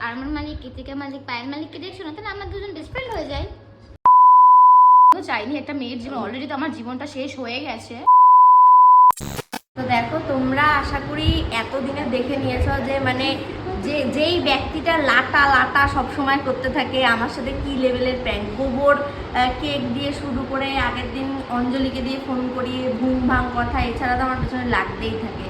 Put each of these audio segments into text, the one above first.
আরমান মালিক, কৃতিকা মালিক, পায়েল মালিককে দেখছো না, তাহলে আমরা দুজন বেস্ট ফ্রেন্ড হয়ে যাই। চাইনি একটা মেয়ের জীবন, অলরেডি তো আমার জীবনটা শেষ হয়ে গেছে। তো দেখো তোমরা আশা করি এতদিনে দেখে নিয়েছো যে মানে যেই ব্যক্তিটা লাটা লাটা সবসময় করতে থাকে আমার সাথে কি লেভেলের প্র্যাঙ্ক, গোবর কেক দিয়ে শুরু করে আগের দিন অঞ্জলিকে দিয়ে ফোন করিয়ে ভুং ভাং কথা, এছাড়া তো আমার পেছনে লাগতেই থাকে।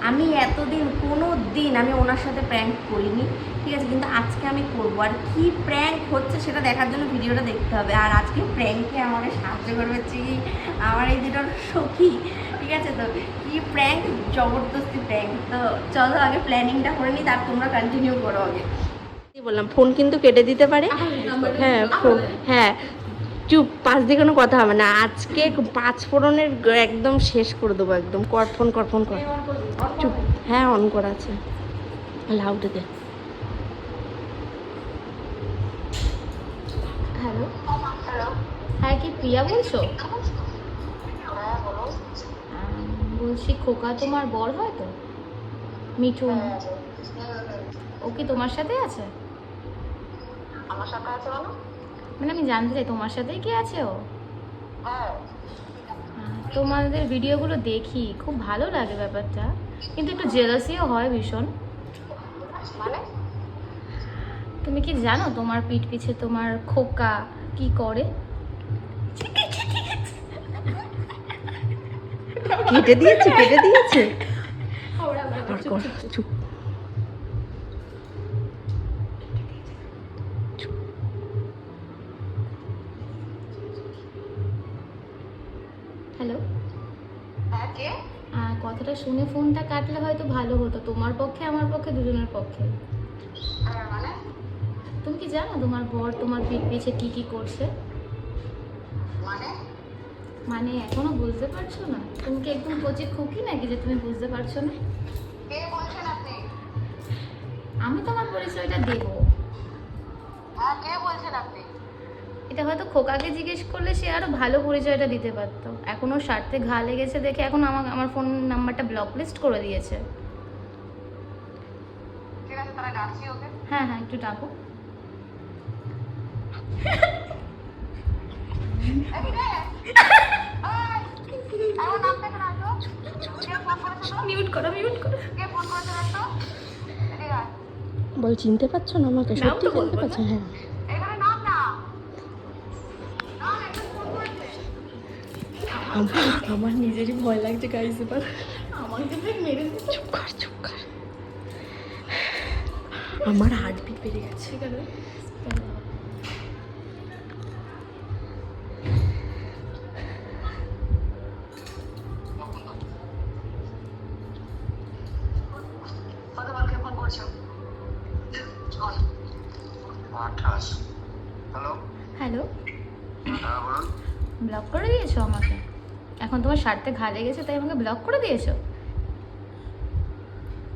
আমি এতদিন কোনো দিন আমি ওনার সাথে প্র্যাঙ্ক করিনি, ঠিক আছে, কিন্তু আজকে আমি করবো। আর কি প্র্যাঙ্ক হচ্ছে সেটা দেখার জন্য ভিডিওটা দেখতে হবে। আর আজকে প্র্যাঙ্কে আমাকে সাহায্য করবে হচ্ছে কি আমার এই দুটোর সখী, ঠিক আছে। তো কি প্র্যাঙ্ক, জবরদস্তি প্র্যাঙ্ক। তো চলো আগে প্ল্যানিংটা করে নিই, তার তোমরা কন্টিনিউ করো আগে। বললাম ফোন কিন্তু কেটে দিতে পারে। হ্যাঁ ফোন, হ্যাঁ চুপ, 5 দিয়ে কোনো কথা হবে না। আজকে 5 ফোড়নের একদম শেষ করে দেবো একদম। কর ফোন, কর ফোন কর, চুপ। হ্যাঁ অন করা আছে, লাউডে দে। হ্যালো, হ্যাঁ কি প্রিয়া বলছো? বলছি খোকা তোমার বর হয় তো, মিঠুন, ও কি তোমার সাথে আছে? আমার সাথে আছে মানে আমি জানতে চাই তোমার সাথেই কি আছে ও? হ্যাঁ। তোমাদের ভিডিওগুলো দেখি, খুব ভালো লাগে ব্যাপারটা, কিন্তু একটু জেলাসিও হয় ভীষণ। মানে তুমি কি জানো তোমার পিঠ পিছে তোমার খোকা কি করে? কেটে দিয়েছে, কেটে দিয়েছে। চুপ। হ্যালো, হ্যাঁ কে? কথাটা শুনে ফোনটা কাটলে হয়তো ভালো হতো, তোমার পক্ষে আমার পক্ষে দুজনের পক্ষে। মানে তুমি কি জানো তোমার বর তোমার পিঠ পিছে কি কি করছে? মানে মানে এখনো বুঝতে পারছো না? তুমি কি একদম কচি খুকি নাকি যে তুমি বুঝতে পারছো না? কে বলছেন আপনি? আমি তোমার পরিচয়টা দেবো। হ্যাঁ কে বলছেন আপনি? এটা হয়তো খোকাকে জিজ্ঞেস করলে সে আরো ভালো পরিচয়টা দিতে পারতো। এখন ওর স্বার্থে ঘা লেগেছে দেখে এখন আমার ফোন নাম্বারটা ব্লক লিস্ট করে দিয়েছে। ঠিক আছে তাহলে ডাকছি ওকে। হ্যাঁ হ্যাঁ, একটু ডাকো। আমার নাম থেকে না তো কে ফোন করেছে? তো মিউট করো, মিউট করো। কে ফোন করেছে তো? এদিকে আয়। বল চিনতে পারছো না আমাকে? নাম সত্যি তো চিনতে বলবো না। পারছো? হ্যাঁ এখানে নাম না না, একজন ফোন করেছে। আমার নিজেরই ভয় লাগছে গাইস এবার। আমাকে তো মেরে দিচ্ছে। চুপ কর, চুপ কর। আমার হার্টবিট বেড়ে গেছে। ঠিক আছে, কত বলকে ফোন করছো? হ্যালো, হ্যালো, হ্যাঁ বলুন। ব্লক করে দিয়েছো আমাকে? এখন তোমার স্বার্থে ঘা লেগেছে তাই আমাকে ব্লক করে দিয়েছো?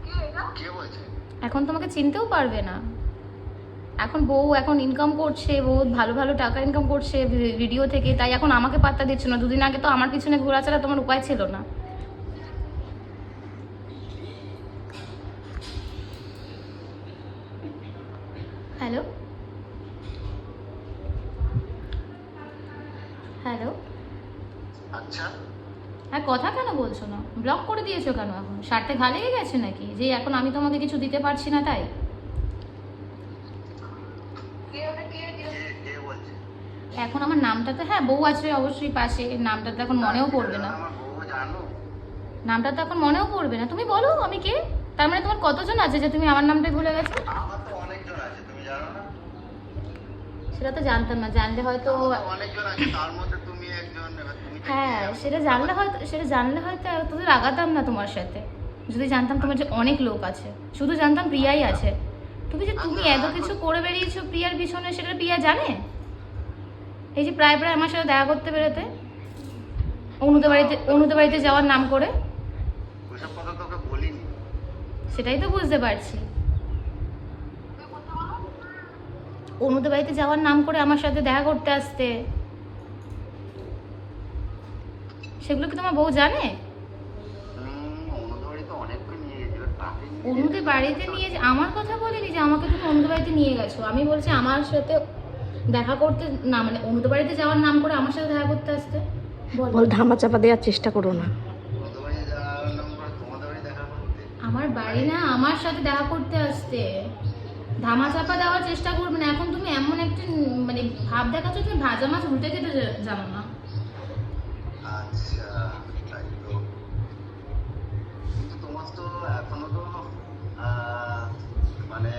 কে এটা? কে বলছে? এখন তোমাকে চিনতেও পারবে না। এখন বউ এখন ইনকাম করছে, বহুত ভালো ভালো টাকা ইনকাম করছে ভিডিও থেকে, তাই এখন আমাকে পাত্তা দিচ্ছ না। দুদিন আগে তো আমার পিছনে ঘোরা ছাড়া তোমার উপায় ছিল না। হ্যালো, হ্যালো, আচ্ছা, হ্যাঁ কথা কেন বলছো না? ব্লক করে দিয়েছো কেন? এখন স্বার্থে ঘা লেগে গেছে নাকি যে এখন আমি তোমাকে কিছু দিতে পারছি না তাই? কে ওটা? কে কে? কে বলছে? এখন আমার নামটা তো, হ্যাঁ বউ আছে অবশ্যই পাশে, নামটা তো এখন মনেও পড়বে না। আমার বউ জানো? নামটা তো এখন মনেও পড়বে না। তুমি বলো আমি কে? তার মানে তোমার কতজন আছে যে তুমি আমার নামটাই ভুলে গেছো? আমার তো অনেকজন আছে, তুমি জানো না? সেটা তো জানতাম না, জানলে হয়তো। আমার তো অনেকজন আছে, তার মধ্যে তুমি একজন। এবার তুমি তো হ্যাঁ কে? সেটা জানলে হয়তো এতদূর আগাতাম না তোমার সাথে। যদি জানতাম তোমার যে অনেক লোক আছে, শুধু জানতাম প্রিয়াই আছে। তুমি যে তুমি এত কিছু করে বেরিয়েছো প্রিয়ার পিছনে, সেটা প্রিয়া জানে? এই যে প্রায় প্রায় আমার সাথে দেখা করতে বেরোতে, অনুদের বাড়িতে যাওয়ার নাম করে, ওইসব কথা তোকে বলিনি। সেটাই তো বুঝতে পারছি। অনুদের বাড়িতে যাওয়ার নাম করে আমার সাথে দেখা করতে আসতে, সেগুলো কি তোমার বউ জানে? অনুদড়ি তো অনেকক্ষণ নিয়ে গেছে, এবার তাকে নিয়ে অনুদের বাড়িতে নিয়ে আমার কথা বলিনি যে আমাকে তুমি অনুদের বাড়িতে নিয়ে গেছো, আমি বলছি আমার সাথে দেখা করতে না, মানে অনুদের বাড়িতে যাওয়ার নাম করে আমার সাথে দেখা করতে আসতে। বল ধামা চাপা দেওয়ার চেষ্টা করো না। তোমাদের বাড়ি যাওয়ার নাম করে তোমাদের বাড়ি দেখা করতে। আমার বাড়ি না, আমার সাথে দেখা করতে আসতে, ধামা চাপা দেওয়ার চেষ্টা করবে না। এখন তুমি এমন একটা মানে ভাব দেখাচ্ছ তুমি ভাজা মাছ উল্টে খেতে জানো না। আচ্ছা তাই তো, কিন্তু তোমার তো এখনো তো মানে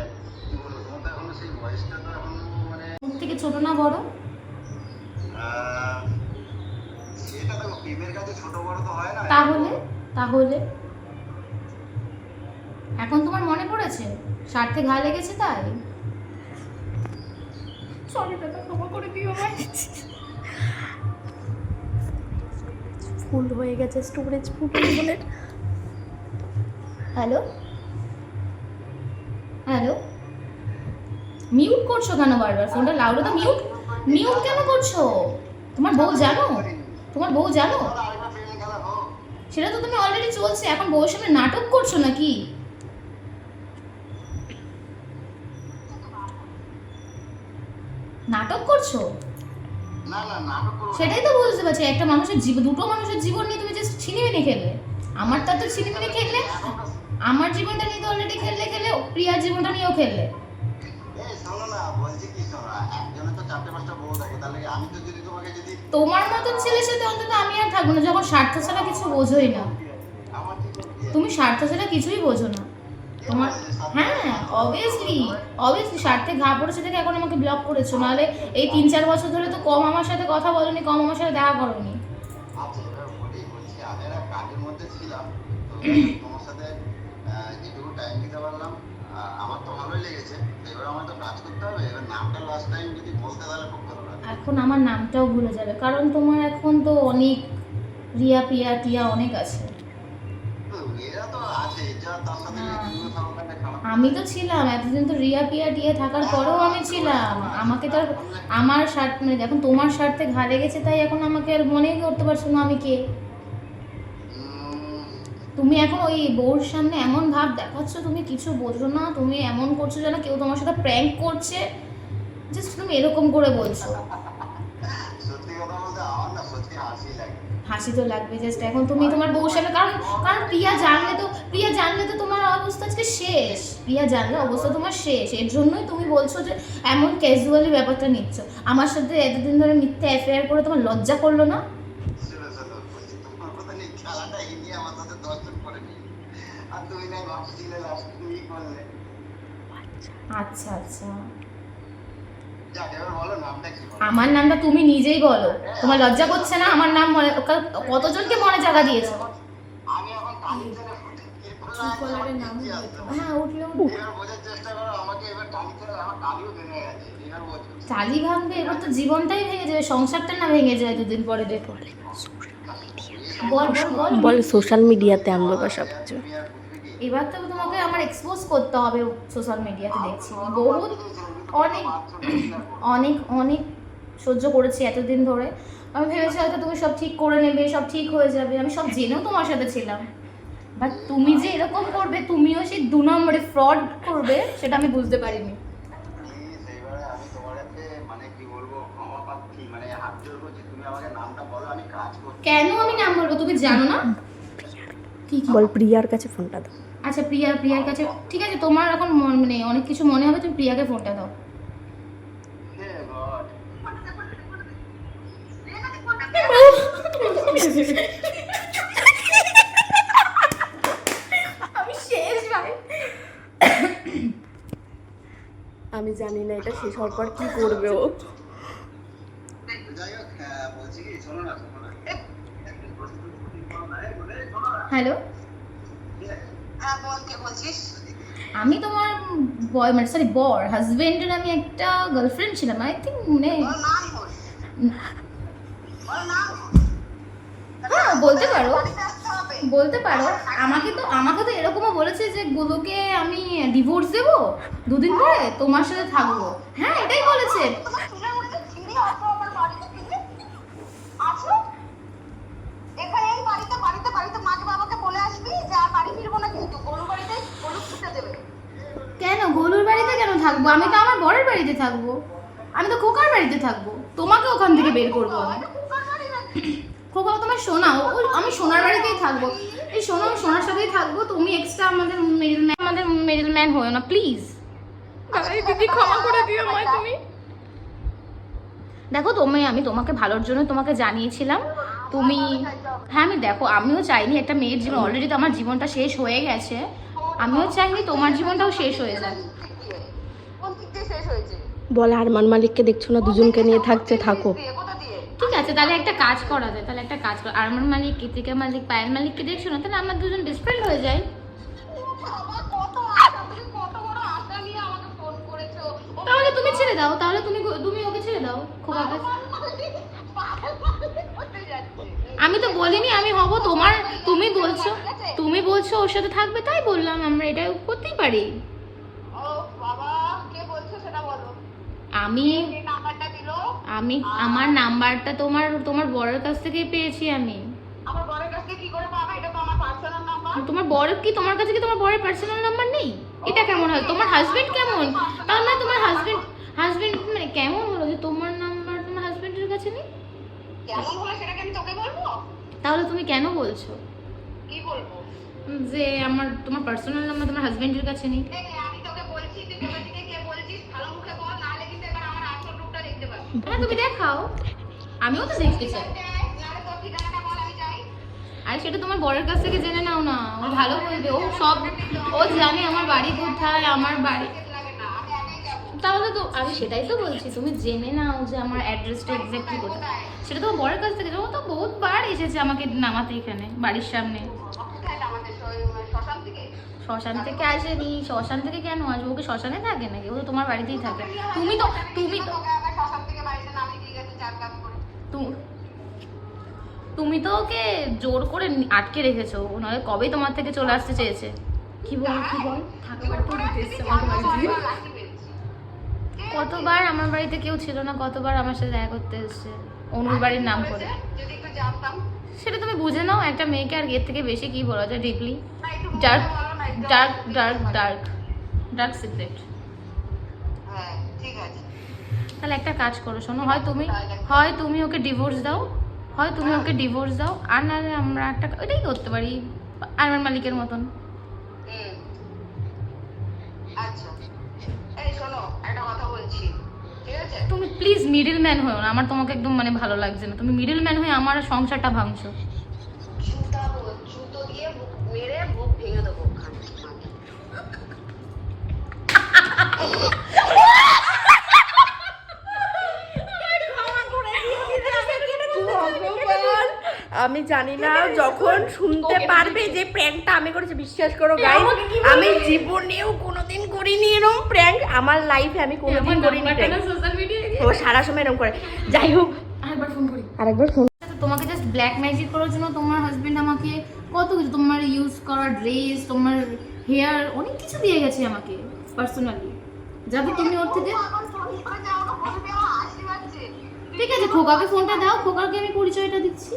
কি বলবো, তোমার তো এখনো সেই বয়সটা তো এখনো মানে ওর থেকে ছোট না বড়? সেটা তো প্রেমের কাছে ছোট বড় তো হয় না। তাহলে তাহলে এখন তোমার মনে পড়েছে স্বার্থে ঘা লেগেছে তাই? সরি দাদা, ক্ষমা করে দিও আমায়। ফুল হয়ে গেছে স্টোরেজ ফুল বলে। হ্যালো হ্যালো, মিউট করছো কেন বারবার ফোনটা? লাউডে তো মিউট মিউট কেন করছো? তোমার বউ জানো? তোমার বউ জানো? আরেকবার প্রেমে খেলা হোক। সেটা তো তুমি অলরেডি চলছে, এখন বউয়ের সামনে নাটক করছো নাকি? নাটক করছো? না না নাটক করবো না। সেটাই তো বুঝতে পারছি, একটা মানুষের জীবন, দুটো মানুষের জীবন নিয়ে তুমি জাস্ট ছিনিমিনি খেললে। আমারটা তো ছিনিমিনি খেললে, আমার জীবনটা নিয়ে তো অলরেডি খেললে খেলে, প্রিয়ার জীবনটা নিয়েও খেললে। এই শোনো না, বলছি কি শোনো, একজনে তো 4-5টা বউ থাকে, তাহলে আমি তো যদি তোমাকে যদি তোমার মতন ছেলের সাথে অন্তত আমি আর থাকবো না, যখন স্বার্থ ছাড়া কিছু বোঝোই না। আমার কি করতে তুমি স্বার্থ ছাড়া কিছুই বোঝো না তোমার। হ্যাঁ অবভিয়াসলি স্বার্থে ঘা পড়েছে থেকে এখন আমাকে ব্লক করেছো, নাহলে এই 3-4 বছর ধরে তো কম আমার সাথে কথা বলোনি, কম আমার সাথে দেখা করোনি। আচ্ছা এবার বলছি, আমি একটা কাজের মধ্যে ছিলাম, তো তোমার সাথে যেটুকু টাইম দিতে পারলাম আমার তো ভালোই লেগেছে। এবার আমার তো কাজ করতে হবে, এবার নামটা লাস্ট টাইম যদি বলতে তাহলে খুব ভালো লাগে। এখন আমার নামটাও ভুলে যাবে, কারণ তোমার এখন তো অনেক রিয়া পিয়া টিয়া অনেক আছে। তো এরা তো আছে, যা তার সাথে তুমিও থাকো না খারাপ। আমি তো ছিলাম এতদিন, তো রিয়া পিয়া টিয়া থাকার পরেও আমি ছিলাম। আমাকে তো আর আমার স্বার্থ মানে এখন তোমার স্বার্থে ঘা লেগেছে তাই এখন আমাকে আর মনেই করতে পারছো না আমি কে। তুমি এখন ওই বউর সামনে এমন ভাব দেখাচ্ছ, তুমি কিছু বোঝো না, তুমি এমন করছো যেন কেউ তোমার সাথে প্র্যাঙ্ক করছে, জাস্ট তুমি এরকম করে বলছো। সত্যি কথা বলতে আমার না সত্যি হাসি লাগে। হাসি তো লাগবে জাস্ট এখন তুমি তোমার বউর সামনে, কারণ কারণ প্রিয়া জানলে তো তোমার অবস্থা আজকে শেষ। প্রিয়া জানলে অবস্থা তোমার শেষ, এর জন্যই তুমি বলছো যে এমন ক্যাজুয়ালি ব্যাপারটা নিচ্ছ। আমার সাথে এতদিন ধরে মিথ্যে অ্যাফেয়ার করে তোমার লজ্জা করলো না? শোনো শোনো, বলছি তোমার কথা নিয়ে খেলাটা এগিয়ে আমার সাথে 10 জন করে নিয়ে, আর তুমি না ভাবছিলে লাস্ট তুমি করলে। আচ্ছা আচ্ছা, যাক এবার বলো নামটা কি বলো? আমার নামটা তুমি নিজেই বলো, তোমার লজ্জা করছে না? আমার নাম মনে কতজনকে মনে জায়গা দিয়েছো? আমি এখন টানি ছেড়ে ফুটে কি করলাম? হ্যাঁ উঠলে এবার বোঝার চেষ্টা করো আমাকে, এবার টানি ছেড়ে আমার টালিও ভেঙে গেছে, এবার বোঝো। চালি ভাঙবে, এবার তো জীবনটাই ভেঙে যাবে, সংসারটা না ভেঙে যায় দুদিন পরে দেখো। বল বল বল। বল সোশ্যাল মিডিয়াতে আনবো বা সব কিছু। তুমি আর বুঝবে কি? এবার তো তোমাকে আমার এক্সপোজ করতে হবে সোশ্যাল মিডিয়াতে, দেখছি বহুত অনেক অনেক অনেক সহ্য করেছি এতদিন ধরে। আমি ভেবেছি হয়তো তুমি সব ঠিক করে নেবে, সব ঠিক হয়ে যাবে, আমি সব জেনেও তোমার সাথে ছিলাম। বাট তুমি যে এরকম করবে, তুমিও সেই 2 নম্বরে ফ্রড করবে, সেটা আমি বুঝতে পারিনি। প্লিজ এবারে আমি তোমার কাছে মানে কি বলবো, ক্ষমা প্রার্থী, মানে হাত জোর করছি, তুমি আমাকে নামটা বলো, আমি কাজ করছি। কেন আমি নাম বলবো? তুমি জানো না? কি কি? বল প্রিয়ার কাছে ফোনটা দাও। আচ্ছা প্রিয়ার কাছে, ঠিক আছে, তোমার এখন মানে অনেক কিছু মনে হবে, তুমি প্রিয়াকে ফোনটা দাও। হে গড, আমি শেষ ভাই। আমি জানি না এটা শেষ হওয়ার পর কি করবে ও। যাই হোক বলছি কি, শোনো না হ্যালো, হ্যাঁ বল, কে বলছিস? আমি তোমার বয় মানে সরি হাজবেন্ডের আমি একটা গার্লফ্রেন্ড ছিলাম, আই থিঙ্ক মানে বল নাম বল, বল নাম বল। হ্যাঁ বলতে পারো, বাড়িতে আসতে হবে। আমাকে তো এরকমও বলেছে যে গুলোকে আমি ডিভোর্স দেবো 2 দিন পরে, তোমার সাথে থাকবো। হ্যাঁ এটাই বলেছে। তোমার চুলের মধ্যে ছিঁড়ি আসো আমার বাড়িতে ফিরে আসো। এখানে এই বাড়িতে বাড়িতে বাড়িতে মাকে বাবাকে বলে আসবি যে আর বাড়ি ফিরবো না, কিন্তু গরু বাড়িতে গরু গোলুর বাড়িতে কেন থাকবো? আমি তো আমার বরের বাড়িতে থাকবো, আমি তো খোকার বাড়িতে থাকবো, তোমাকে ওখান থেকে বের করবো আমি। খোকা তোমার সোনা, আমি সোনার বাড়িতেই থাকবো। এই সোনা, আমি সোনার সাথেই থাকবো, তুমি এক্সট্রা আমাদের মিডল ম্যান হয়েও না প্লিজ। দিদি ক্ষমা করে দিও আমায় তুমি। দেখো আমি তোমাকে ভালোর জন্য তোমাকে জানিয়েছিলাম, তুমি হ্যাঁ আমি দেখো আমিও চাইনি একটা মেয়ের জীবন, অলরেডি তো আমার জীবনটা শেষ হয়ে গেছে, আমিও চাইনি তোমার জীবনটাও শেষ হয়ে যায়। কোন দিক দিয়ে শেষ হয়েছে? বল আরমান মালিককে দেখছো না, দুজনকে নিয়ে থাকছে, থাকো। কোথা দিয়ে? ঠিক আছে তাহলে একটা কাজ করা যায়, তাহলে একটা কাজ কর, আরমান মালিক, কৃতিকা মালিক, পায়েল মালিককে দেখছো না, তাহলে আমরা দুজন বেস্ট ফ্রেন্ড হয়ে যাই। বাবা কত আশা, তুমি কত বড় আশা নিয়ে আমাকে ফোন করেছো। তাহলে তুমি ছেড়ে দাও, তাহলে তুমি ওকে ছেড়ে দাও খোকাকে। কোথায় যাচ্ছে? আমি তো বলিনি আমি হব তোমার, তুমি বলছো ওর সাথে থাকবে, তাই বললাম, আমরা এটা করতেই পারি। ও বাবা, কে বলছো সেটা বলো। আমি এই নাম্বারটা দিলো। আমার নাম্বারটা তোমার বরের কাছ থেকেই পেয়েছি আমি। আমার বরের কাছ থেকে কি করে পাবে? এটা তো আমার পার্সোনাল নাম্বার। তোমার কাছে কি তোমার বরের পার্সোনাল নাম্বার নেই? এটা কেমন হয়? তোমার হাজবেন্ড কেমন? তার মানে তোমার হাজবেন্ড মানে কেমন হলো যে তোমার নাম্বার তোমার হাজবেন্ডের কাছে নেই? কেমন হলো সেটা কি আমি তোকে বলবো? তাহলে তুমি কেন বলছো কি বলবো? যে তোমার পার্সোনাল নাম্বার তোমার হাজবেন্ডের কাছে নেই? এই আমি তোকে বলছি, তুই কোথা থেকে কে বলছিস ভালো মুখে বল, নাহলে কিন্তু এবার আমার আসল রূপটা দেখতে পাবি। হ্যাঁ তুমি দেখাও, আমিও তো দেখতে চাই। নাহলে তোর ঠিকানাটা বল, আমি যাই। আর সেটা তোমার বরের কাছ থেকে জেনে নাও না, ও ভালো বলবে, ও জানে আমার বাড়ি কোথায়, আমার বাড়ি। লাগে না, আমি একাই যাবো। তাহলে তো আমি সেটাই তো বলছি, তুমি জেনে নাও যে আমার অ্যাড্রেসটা এক্স্যাক্টলি কোথায়। সেটা তোমার বরের কাছ থেকে, ও তো বহুতবার এসেছে আমাকে নামাতে এখানে বাড়ির সামনে। কোথায় আমাদের শ্মশান থেকে? শ্মশান থেকে আসেনি, শ্মশান থেকে কেন আসবো? ওকে শ্মশানে থাকে নাকি? ও তো তোমার বাড়িতেই থাকে। তুমি তো তোকে আবার শ্মশান থেকে বাড়িতে নামিয়ে দিয়ে গেছে 4 কাজ করে। তুমি তো ওকে জোর করে আটকে রেখেছো, নাহলে কবেই তোমার থেকে চলে আসতে চেয়েছে। কি বল থাকা বাড়িতেও দিতে এসছে আমাকে বাড়িতে। লাঠি মেরেছি। কতবার আমার বাড়িতে কেউ ছিল না, কতবার আমার সাথে দেখা করতে এসছে অনুর বাড়ির নাম করে। যদি একটু জানতাম। সেটা তুমি বুঝে নাও, একটা মেয়েকে আর এর থেকে বেশি কি বলা যায়? ডিপলি না, একটু বুঝে ডার্ক বলো না, একটু dark dark dark dark secret. হ্যাঁ, ঠিক আছে। তাহলে একটা কাজ করো, শোনো, হয় তুমি ওকে ডিভোর্স দাও, আর নাহলে আমরা একটা ওইটাই করতে পারি আরমান মালিকের মতন। হুম। আচ্ছা, এই শোনো, একটা কথা বলছি, ঠিক আছে? তুমি প্লিজ মিডল ম্যান হয়েও না, আমার তোমাকে একদম মানে ভালো লাগছে না, তুমি মিডল ম্যান হয়ে আমার সংসারটা ভাঙছো। জুতো দিয়ে মেরে বুক ভেঙে দেবো। আমি জানি না যখন শুনতে পারবে যে প্র্যাঙ্কটা আমি করেছি, বিশ্বাস করো গাইস, আমি জীবনেও কোনোদিন করিনি এরকম প্র্যাঙ্ক, আমার লাইফে আমি কোনোদিন করিনি প্র্যাঙ্ক। সোশ্যাল মিডিয়ায় ও সারা সময় এরকম করে। যাই হোক, আরেকবার ফোন। তোমাকে জাস্ট ব্ল্যাক ম্যাজিক করার জন্য তোমার হাজবেন্ড আমাকে কত কিছু, তোমার ইউজ করা ড্রেস, তোমার হেয়ার, অনেক কিছু দিয়ে গেছে আমাকে পার্সোনালি, যাতে তুমি ওর থেকে। আমার ফোন করে যাও, আমার ফোন দেওয়া হাসি পাচ্ছে। ঠিক আছে খোকাকে ফোনটা দাও, খোকাকে আমি পরিচয়টা দিচ্ছি।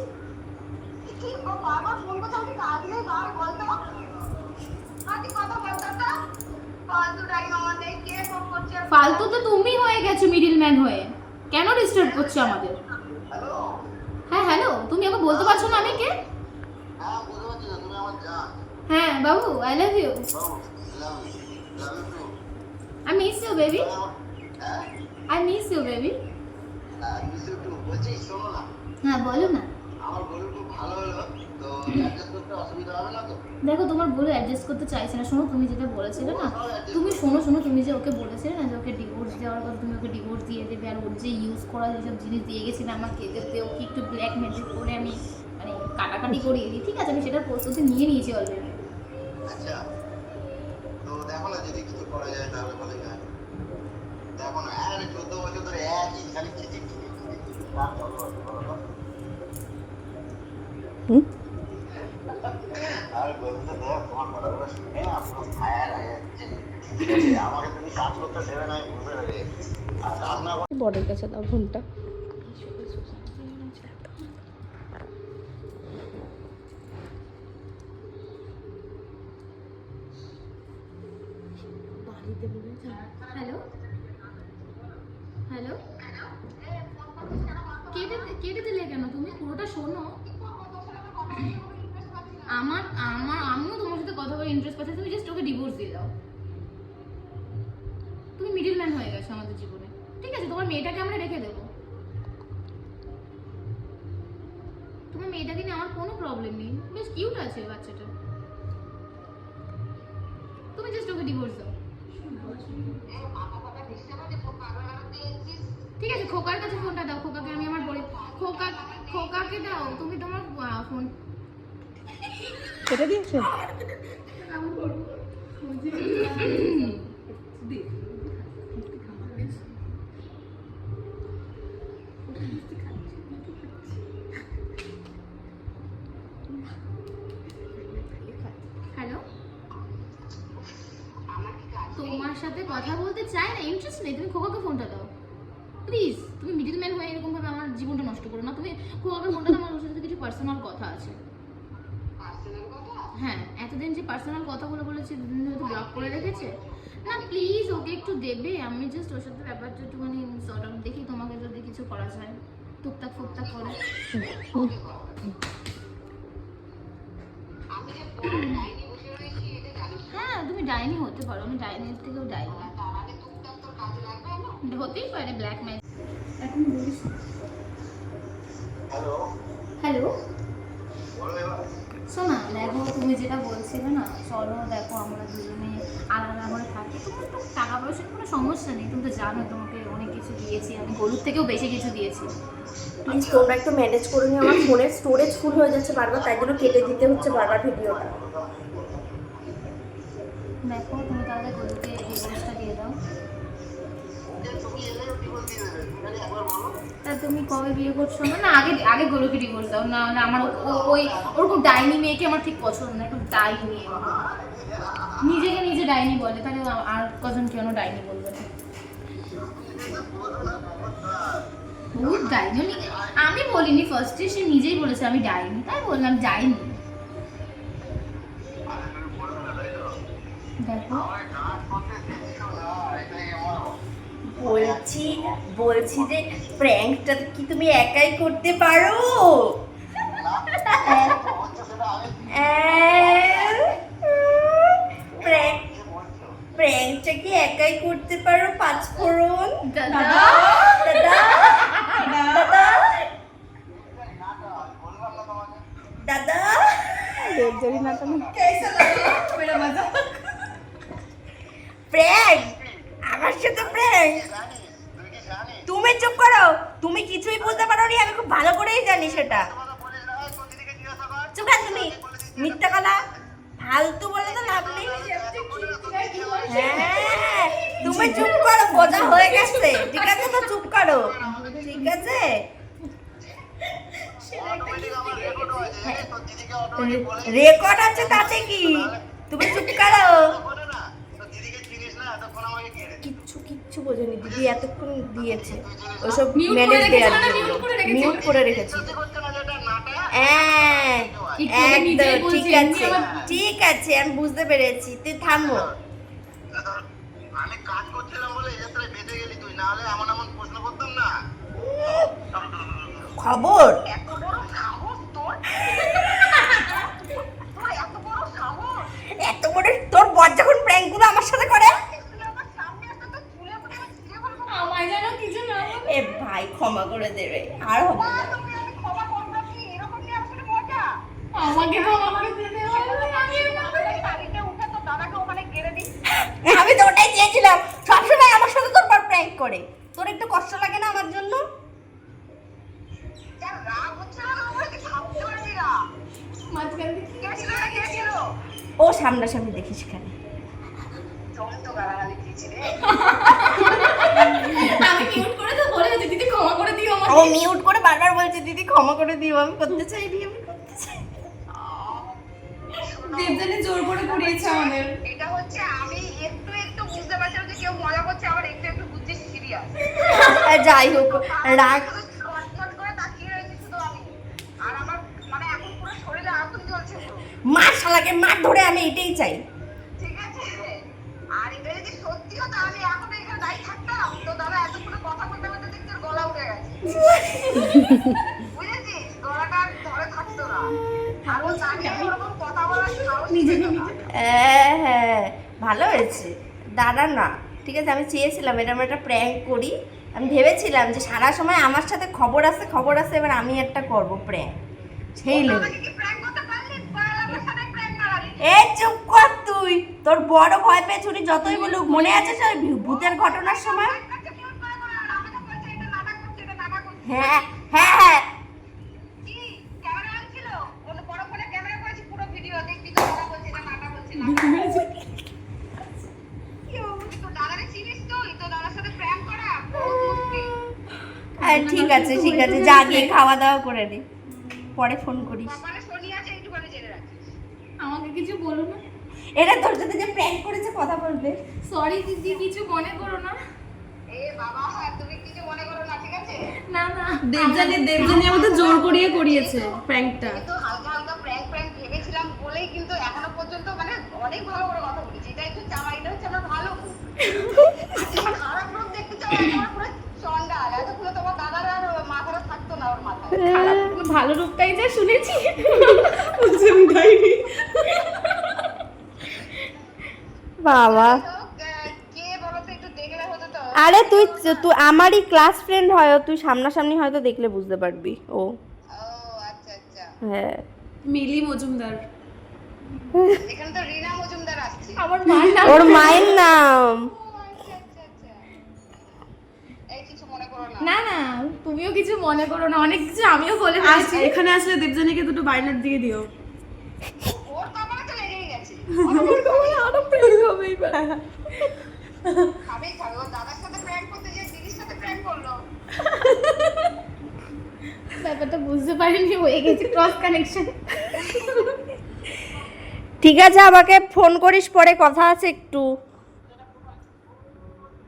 কি বাবা ফোন করতে আমি কাজ নেই, বাবা বলতো আজকে কথা বলতো না, ফালতু টাইম আমার নেই, কে ফোন করছে? ফালতু তো তুমি হয়ে গেছো মিডল ম্যান হয়ে, কেন ডিস্টার্ব করছো আমাদের? হ্যালো। হ্যাঁ হ্যালো, তুমি আমাকে বলতে পারছো না আমি কে? হ্যাঁ বুঝতে পারছি না, তুমি আমার জান। হ্যাঁ বাবু, আই লাভ ইউ, বাবু, love you too. I miss you baby, হ্যাঁ I miss you baby. Miss you too. বলছি শোনো না, হ্যাঁ বলো না। আমার গরু খুব ভালো হলো, তো অ্যাডজাস্ট করতে অসুবিধা হবে না তো? দেখো তোমার বলে অ্যাডজাস্ট করতে চাইছে না, শোনো তুমি যেটা বলেছিলে না, তুমি শোনো তুমি যে ওকে বলেছিলে না যে ওকে ডিভোর্স দেওয়ার কথা, তুমি ওকে ডিভোর্স দিয়ে দেবে, আর ওর যে ইউজ করা যেসব জিনিস দিয়ে গেছিলে আমাকে, যাতে ওকে একটু ব্ল্যাক ম্যাজিক করে আমি মানে কাটাকাটি করিয়ে দিই, ঠিক আছে? আমি সেটার প্রস্তুতি নিয়ে নিয়েছি অলরেডি। আচ্ছা, তো দেখো না যদি কিছু করা যায় তাহলে বলে যায়। দেখো না, আর 14 বছর ধরে একই খালি খিচিক খিচিক খিচিক কাজ চলো আর বলতে দেখ, তোমার কথাগুলো শুনে আপনার ফায়ার হয়ে যাচ্ছে। আমাকে তুমি কাজ করতে দেবে না, আমি বুঝে গেছি। আর কাজ না বড়ের কাছে দাও ফোনটা। বাড়িতে হ্যালো, কেটে দিলে কেন? তুমি পুরোটা শোনো। আমিও তোমার সাথে কথা বলে ইন্টারেস্ট পাচ্ছি, তুমি জাস্ট ওকে ডিভোর্স দিয়ে দাও। তুমি মিডল ম্যান হয়ে গেছো আমাদের জীবনে। ঠিক আছে, তোমার মেয়েটাকে আমরা রেখে দেবো। তোমার মেয়েটাকে নিয়ে আমার কোনো প্রবলেম নেই, বেশ কিউট আছে বাচ্চাটা। তুমি জাস্ট ওকে ডিভোর্স দাও। ঠিক আছে, খোকার কাছে ফোনটা দাও। খোকাকে আমি আমার বলি, খোকাকে দাও। তুমি তোমার ফোন কেটে দিয়েছে। হ্যালো, তোমার সাথে কথা বলতে চাই না, ইন্টারেস্ট নেই। তুমি খোকাকে ফোনটা দাও প্লিজ। তুমি মিডল ম্যান হয়ে এরকম ভাবে আমার জীবনটা নষ্ট করো না। তুমি খোকাকে ফোনটা দাও, আমার ওর সাথে কিছু পার্সোনাল কথা আছে। হ্যাঁ, এতদিন যে পার্সোনাল কথাগুলো বলেছে, দুদিন ধরে ব্লক করে রেখেছে না। প্লিজ ওকে একটু দেবে। আমি জাস্ট ওর সাথে ব্যাপারটা একটুখানি সর্ট আউট দেখি, তোমাকে যদি কিছু করা যায় টুকটাক ফুকটাক করে। হ্যাঁ, তুমি ডাইনি হতে পারো। আমি ডাইনির থেকেও ডাইনি হতেই পারে। ব্ল্যাক ম্যাজিক এখন বলিস। হ্যালো, হ্যালো, বলো এবার। শোনা, দেখো তুমি যেটা বলছিলে না, চলো দেখো আমরা দুজনে আলাদা করে থাকি। তোমার তো টাকা পয়সার কোনো সমস্যা নেই, তুমি তো জানো তোমাকে অনেক কিছু দিয়েছি আমি, গরুর থেকেও বেশি কিছু দিয়েছি। প্লিজ তোমরা একটু ম্যানেজ করে নিও, আমার ফোনের স্টোরেজ ফুল হয়ে যাচ্ছে বারবার, তাই জন্য কেটে দিতে হচ্ছে বারবার ভিডিওটা। দেখো তুমি তাহলে গরুকে ডিভোর্সটা দিয়ে দাও। তুমি এলে ডিভোর্স দিয়ে দেবে, তুমি খালি একবার বলো। তা তুমি কবে বিয়ে করছো? না আগে গরুকে ডিভোর্স দাও। না না, আমার ওই ওরকম ডাইনি মেয়েকে আমার ঠিক পছন্দ না। একটু ডাইনি, নিজেকে নিজে ডাইনি বলে, তাহলে আর কজন কেন ডাইনি বলবে না? বহুত ডাইনি। আমি বলিনি ফার্স্টে, সে নিজেই বলেছে আমি ডাইনি, তাই বললাম ডাইনি। দেখো বলছি যে প্র্যাঙ্কটা কি তুমি একাই করতে পারো? প্র্যাঙ্কটা কি একাই করতে পারো? পাঁচফোড়ন দাদা দাদা দাদা দাদা দেবজারি নাটানো। প্র্যাঙ্ক, আমার সাথে প্র্যাঙ্ক। তুমি চুপ করো, তুমি কিছুই বুঝতে পারো নি, আমি খুব ভালো করেই জানি সেটা। চুপ কর তুমি, মিথ্যা কথা ফালতু বলে তো লাভ নেই। হ্যাঁ, তুমি চুপ করো, বোঝা হয়ে গেছে। ঠিক আছে তো, চুপ করো। ঠিক আছে, রেকর্ড আছে তাতে কি? তুমি চুপ করো। কিচ্ছু বোঝেনি দিদি, এতক্ষণ দিয়েছে ওসব ম্যানেজ দেওয়ার জন্য মিউট করে রেখেছি। হ্যাঁ একদম ঠিক আছে, ঠিক আছে, আমি বুঝতে পেরেছি। তুই থামো। আমি কাজ করছিলাম বলে এক্ষেত্রে বেঁচে গেলি তুই, না হলে এমন প্রশ্ন করতাম না। খবর এত বড় সাহস তোর! তোর এত বড় সাহস! এত বড় তোর বর যখন প্র্যাঙ্ক গুলো আমার সাথে করে। তুই আমার সামনে আসতে তো চুলে মুড়ে আমি ছিঁড়ে ফেলবো। আমার যেন কিছু না এ ভাই ক্ষমা করে দেবে, আর হবে মা, না। তুমি আমি ক্ষমা করবো কি? এরকম কি আসলে মজা? আমাকে ক্ষমা করে দিতে হবে। এই বাড়িতে উঠে তো দাদাকে ওখানে গেড়ে দিস। আমি তো ওটাই চেয়েছিলাম, সবসময় আমার সাথে তোর বর প্র্যাঙ্ক করে। তোর একটু কষ্ট লাগে না আমার জন্য? যা রাগ হচ্ছে না, আমার কি থামতে পারবি না? মাঝখান থেকে কে ছিল না, কে ছিল? ও সামনাসামনি দেখিস এখানে। জমতো গালাগালি দিয়েছি রে। আমি মিউট করে তো বলে দিদি দিদি ক্ষমা করে দিও ও আমাকে। মিউট করে বারবার বলছে দিদি ক্ষমা করে দিও, আমি করতে চাইনি, আমি করতে চাই। দেবজানি জোর করে করিয়েছে আমাদের। এটা হচ্ছে আমি একটু বুঝতে পারছিলাম যে কেউ মজা করছে, আবার একটু বুঝছি সিরিয়াস। যাই হোক, রাগ কটকট করে তাকিয়ে রয়েছি শুধু আমি। আর আমার মানে এখন পুরো শরীরে আগুন জ্বলছে পুরো। মার শালাকে মার ধরে, আমি এটাই চাই। ঠিক আছে? আর এটা যদি সত্যি হতো আমি এখন এখানে দাঁড়িয়ে থাকতাম, তো দাদা এতক্ষণ কথা বলতে বুঝেছিস? গলাটা আর ধরে থাকতো না। আর ও জানে ওরকম কথা বলার সাহস ছিল না। হ্যাঁ হ্যাঁ, ভালো হয়েছে। দাঁড়া না, ঠিক আছে, আমি চেয়েছিলাম এরকম একটা প্র্যাঙ্ক করি। আমি ভেবেছিলাম যে সারা সময় আমার সাথে খবর আছে, এবার আমি একটা করব প্র্যাঙ্ক। সেই লেভেল। আমাকে কি prank করতে পারলি? পালানোর সাথে prank করালি। এই চুপ কর তুই, তোর বড় ভয় পেয়ে ছুটি যতই বলুক, মনে আছে সেই ভূতের ঘটনার সময়? আচ্ছা, কেউ ভয় করে না। আমাকে বলছে এটা নাটক করছে, এটা নাটক করছে। হ্যাঁ হ্যাঁ হ্যাঁ, কি? ক্যামেরা অন ছিল? ওর বড় ফোনে ক্যামেরা করেছি, পুরো ভিডিও দেখবি তো দাদা বলছে এটা নাটক করছে, নাটক করছে। তুই তো দাদারে চিনিস তুই? তো দাদার সাথে prank করা বহুত মুশকিল। ঠিক আছে যা গিয়ে খাওয়া দাওয়া করে নি, পরে ফোন করিস। কপালে শনি আছে, এইটুখানি জেনে রাখিস। আমাকে কিছু বলো না। এটা তোর সাথে যে প্র্যাঙ্ক করেছে কথা বলবে। সরি দিদি, কিছু মনে করো না। এ বাবা, তুমি কিছু মনে করো না, ঠিক আছে? না না, দেবজানি আমাদের জোর করিয়ে করিয়েছে প্র্যাঙ্কটা। কিন্তু হালকা হালকা prank ভেবেছিলাম বলেই কিন্তু এখনো পর্যন্ত মানে অনেক ভালো করে কথা বলেছি। এটা একটু চাওয়াইটা হচ্ছে আমার ভালো গুণ। আজকে খারাপ রূপ দেখতে চাও, আমার পুরো চন্ডাল। এতক্ষণ তোমার দাদার আর মাথাটা থাকতো না ওর মাথায়। খারাপ ভালো রূপটাই যে শুনেছি। বাবা, কে বলো তো, একটু দেখলে হতো তো। আরে তুই আমারই ক্লাস ফ্রেন্ড হয়, তুই সামনাসামনি হয়তো দেখলে বুঝতে পারবি। ও ও আচ্ছা আচ্ছা, হ্যাঁ, মিলি মজুমদার। এখানে তো রিনা মজুমদার আসছে। আমার মায়ের নাম। ওর মায়ের নাম। ও আচ্ছা আচ্ছা আচ্ছা, এই কিছু মনে করো না। না না, তুমিও কিছু মনে করো না, অনেক কিছু আমিও বলে আজ ফেলেছি। এখানে আসলে দেবজানিকে দুটো বাইনার দিয়ে দিও। ওর কপালে তো লেগেই গেছে। আরো প্র্যাঙ্ক হবে এবার। খাবেই খাবে। ওর দাদার সাথে prank করতে গিয়ে দিদির সাথে prank করলো। ব্যাপারটা বুঝতে পারিনি, হয়ে গেছে ক্রস কানেকশন। ঠিক আছে, আমাকে ফোন করিস পরে, কথা আছে একটু।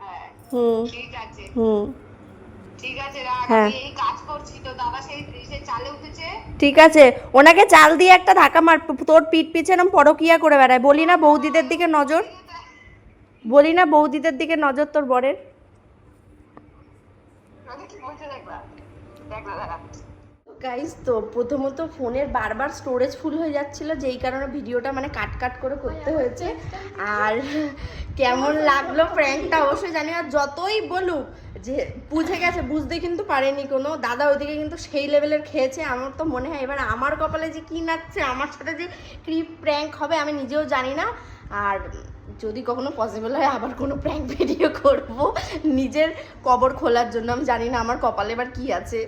হ্যাঁ হুম ঠিক আছে, হুম, ঠিক আছে রাখ। হ্যাঁ। আমি এই কাজ করছি তো, দাদা সেই চালে উঠেছে। ঠিক আছে, ওনাকে চাল দিয়ে একটা ধাক্কা মার। তোর পিঠ পিছে এরম পরকিয়া করে বেড়ায়। বলি না বৌদিদের দিকে নজর তোর বরের। ওকে কি বলছে দেখবা, দেখবা দাদা। গাইস, তো প্রথমত ফোনের বারবার স্টোরেজ ফুল হয়ে যাচ্ছিল, যেই কারণে ভিডিওটা মানে কাট করে করতে হয়েছে। আর কেমন লাগলো প্র্যাঙ্কটা অবশ্যই জানি। আর যতই বলুক যে বুঝে গেছে, বুঝতে কিন্তু পারেনি কোনো। দাদা ওইদিকে কিন্তু সেই লেভেলের খেয়েছে। আমার তো মনে হয় এবার আমার কপালে যে কি নাচছে, আমার সাথে যে কি প্র্যাঙ্ক হবে আমি নিজেও জানি না। আর যদি কখনো পসিবল হয় আবার কোনো প্র্যাঙ্ক ভিডিও করব নিজের কবর খোলার জন্য। আমি জানি না আমার কপালে এবার কি আছে।